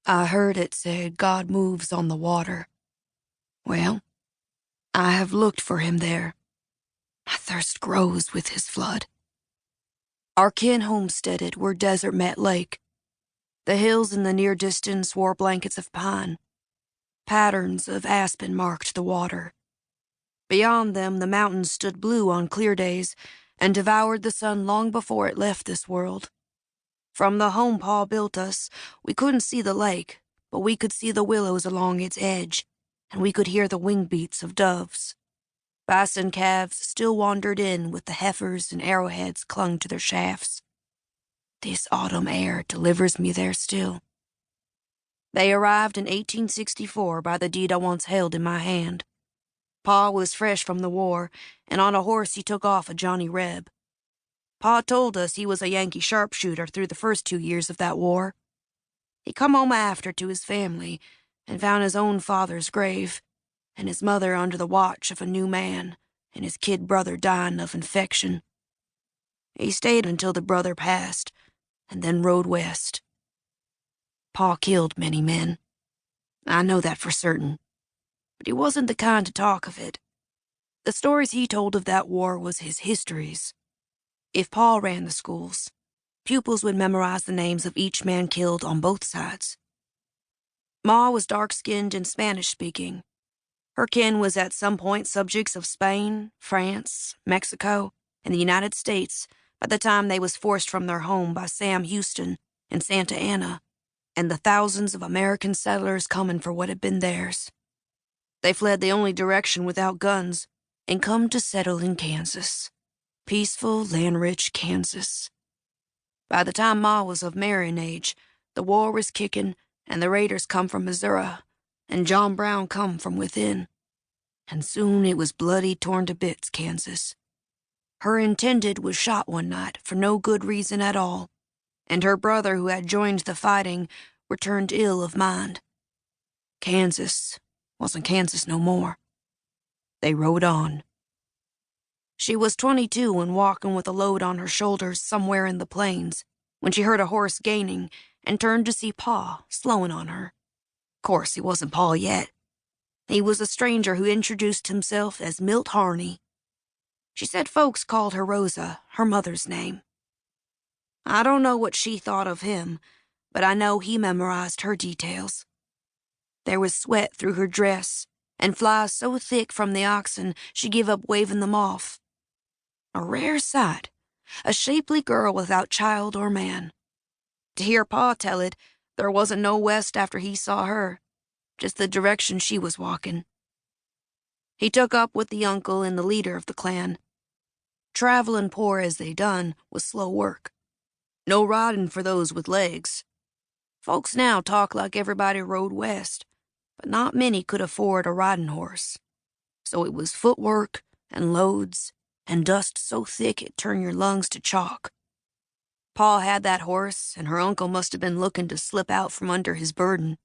I heard it said God moves on the water. Well, I have looked for him there. My thirst grows with his flood. Our kin homesteaded where desert met lake. The hills in the near distance wore blankets of pine. Patterns of aspen marked the water. Beyond them, the mountains stood blue on clear days and devoured the sun long before it left this world. From the home Pa built us, we couldn't see the lake, but we could see the willows along its edge, and we could hear the wing beats of doves. Bison calves still wandered in with the heifers and arrowheads clung to their shafts. This autumn air delivers me there still. They arrived in 1864 by the deed I once held in my hand. Pa was fresh from the war, and on a horse he took off a Johnny Reb. Pa told us he was a Yankee sharpshooter through the first 2 years of that war. He come home after to his family and found his own father's grave, and his mother under the watch of a new man, and his kid brother dying of infection. He stayed until the brother passed, and then rode west. Pa killed many men. I know that for certain. But he wasn't the kind to talk of it. The stories he told of that war was his histories. If Pa ran the schools, pupils would memorize the names of each man killed on both sides. Ma was dark-skinned and Spanish-speaking. Her kin was at some point subjects of Spain, France, Mexico, and the United States by the time they was forced from their home by Sam Houston and Santa Anna, and the thousands of American settlers coming for what had been theirs. They fled the only direction without guns and come to settle in Kansas. Peaceful, land-rich Kansas. By the time Ma was of marrying age, the war was kicking, and the raiders come from Missouri, and John Brown come from within. And soon it was bloody, torn to bits Kansas. Her intended was shot one night for no good reason at all, and her brother who had joined the fighting returned ill of mind. Kansas wasn't Kansas no more. They rode on. She was 22 and walking with a load on her shoulders somewhere in the plains when she heard a horse gaining and turned to see Pa slowing on her. Course, he wasn't Pa yet. He was a stranger who introduced himself as Milt Harney. She said folks called her Rosa, her mother's name. I don't know what she thought of him, but I know he memorized her details. There was sweat through her dress, and flies so thick from the oxen she give up waving them off. A rare sight, a shapely girl without child or man. To hear Pa tell it, there wasn't no west after he saw her, just the direction she was walking. He took up with the uncle and the leader of the clan. Traveling poor as they done was slow work. No riding for those with legs. Folks now talk like everybody rode west, but not many could afford a riding horse. So it was footwork and loads and dust so thick it turned your lungs to chalk. Pa had that horse, and her uncle must have been looking to slip out from under his burden.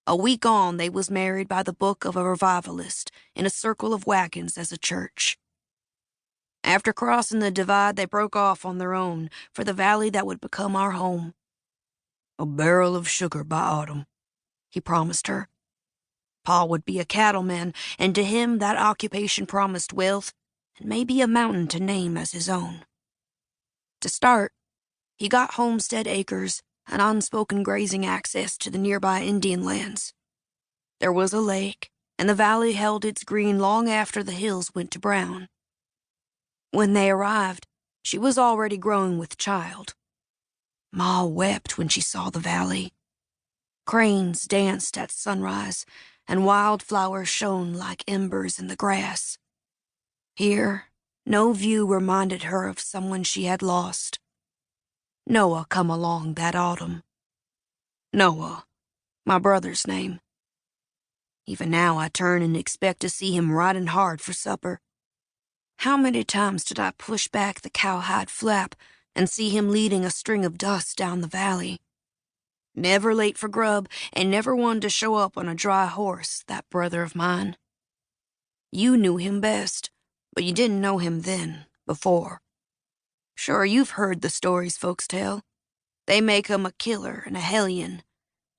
A week on, they was married by the book of a revivalist in a circle of wagons as a church. After crossing the divide, they broke off on their own for the valley that would become our home. A barrel of sugar by autumn, he promised her. Pa would be a cattleman, and to him that occupation promised wealth and maybe a mountain to name as his own. To start, he got homestead acres and unspoken grazing access to the nearby Indian lands. There was a lake, and the valley held its green long after the hills went to brown. When they arrived, she was already growing with child. Ma wept when she saw the valley. Cranes danced at sunrise, and wildflowers shone like embers in the grass. Here, no view reminded her of someone she had lost. Noah come along that autumn. Noah, my brother's name. Even now I turn and expect to see him riding hard for supper. How many times did I push back the cowhide flap and see him leading a string of dust down the valley? Never late for grub, and never one to show up on a dry horse, that brother of mine. You knew him best, but you didn't know him then, before. Sure, you've heard the stories folks tell. They make him a killer and a hellion.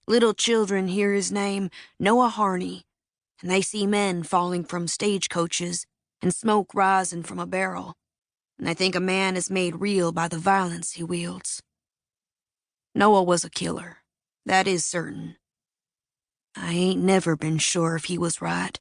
Little children hear his name, Noah Harney, and they see men falling from stagecoaches and smoke rising from a barrel, and they think a man is made real by the violence he wields. Noah was a killer, that is certain. I ain't never been sure if he was right.